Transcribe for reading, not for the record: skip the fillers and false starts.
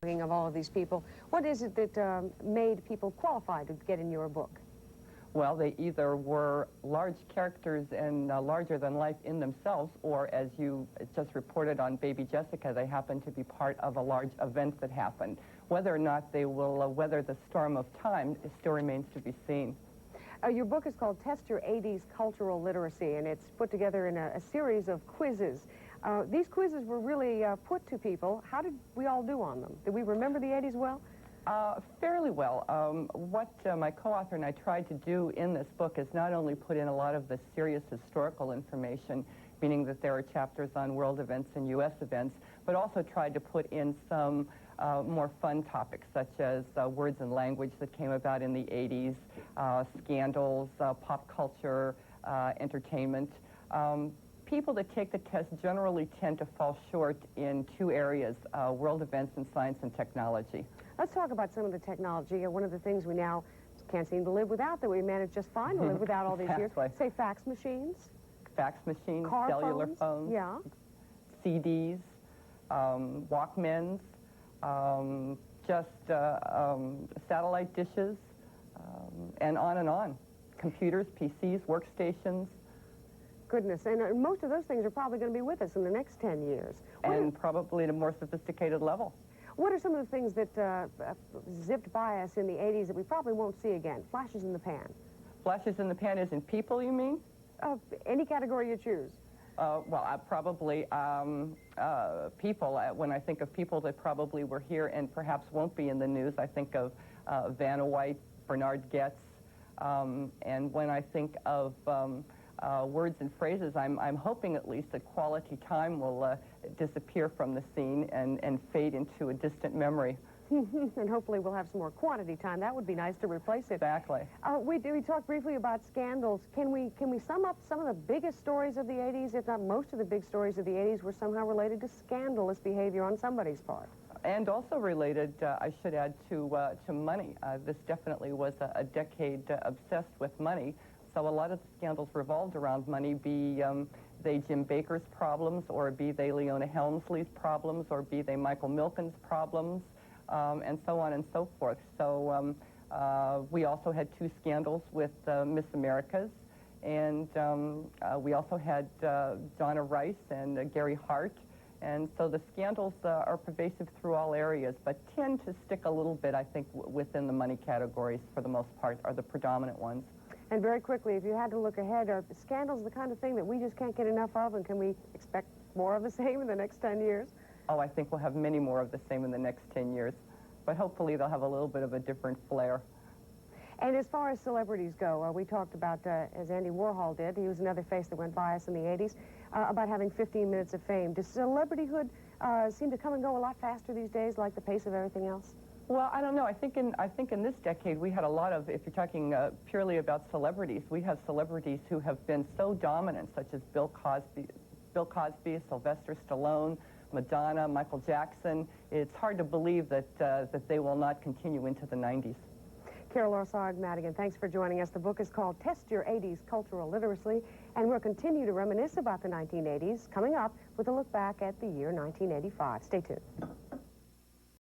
Of all of these people, what is it that made people qualified to get in your book? Well, they either were large characters and larger than life in themselves, or as you just reported on Baby Jessica, they happen to be part of a large event that happened. Whether or not they will weather the storm of time still remains to be seen. Your book is called Test Your 80s Cultural Literacy, and it's put together in a series of quizzes. These quizzes were really put to people. How did we all do on them? Did we remember the 80s well? Fairly well. What my co-author and I tried to do in this book is not only put in a lot of the serious historical information, meaning that there are chapters on world events and U.S. events, but also tried to put in some more fun topics, such as words and language that came about in the 80s, scandals, pop culture, entertainment. People that take the test generally tend to fall short in two areas, world events and science and technology. Let's talk about some of the technology. One of the things we now can't seem to live without, that we managed just fine to live without all these years. Say fax machines. Fax machines, car cellular phones, yeah. CDs, Walkmans, just satellite dishes, and on and on. Computers, PCs, workstations. Goodness, and most of those things are probably going to be with us in the next 10 years. And probably at a more sophisticated level. What are some of the things that zipped by us in the 80s that we probably won't see again? Flashes in the pan. Flashes in the pan is in people, you mean? Any category you choose. Well, probably people. When I think of people that probably were here and perhaps won't be in the news, I think of Vanna White, Bernard Goetz, and when I think of words and phrases, I'm hoping at least that quality time will disappear from the scene and fade into a distant memory. And hopefully we'll have some more quantity time. That would be nice to replace it. Exactly. We talked briefly about scandals. Can we sum up some of the biggest stories of the 80s, if not most of the big stories of the 80s were somehow related to scandalous behavior on somebody's part? And also related, I should add, to money. This definitely was a decade obsessed with money. So a lot of the scandals revolved around money, be they Jim Bakker's problems, or be they Leona Helmsley's problems, or be they Michael Milken's problems, and so on and so forth. So we also had two scandals with Miss Americas, and we also had Donna Rice and Gary Hart. And so the scandals are pervasive through all areas, but tend to stick a little bit, I think, within the money categories for the most part, are the predominant ones. And very quickly, if you had to look ahead, are scandals the kind of thing that we just can't get enough of, and can we expect more of the same in the next 10 years? Oh, I think we'll have many more of the same in the next 10 years. But hopefully they'll have a little bit of a different flair. And as far as celebrities go, we talked about, as Andy Warhol did, he was another face that went by us in the 80s, about having 15 minutes of fame. Does celebrityhood seem to come and go a lot faster these days, like the pace of everything else? Well, I don't know. I think in this decade we had a lot of, if you're talking purely about celebrities, we have celebrities who have been so dominant, such as Bill Cosby, Sylvester Stallone, Madonna, Michael Jackson. It's hard to believe that they will not continue into the 90s. Carol Orsard-Madigan, thanks for joining us. The book is called Test Your 80s Cultural Literacy, and we'll continue to reminisce about the 1980s, coming up with a look back at the year 1985. Stay tuned.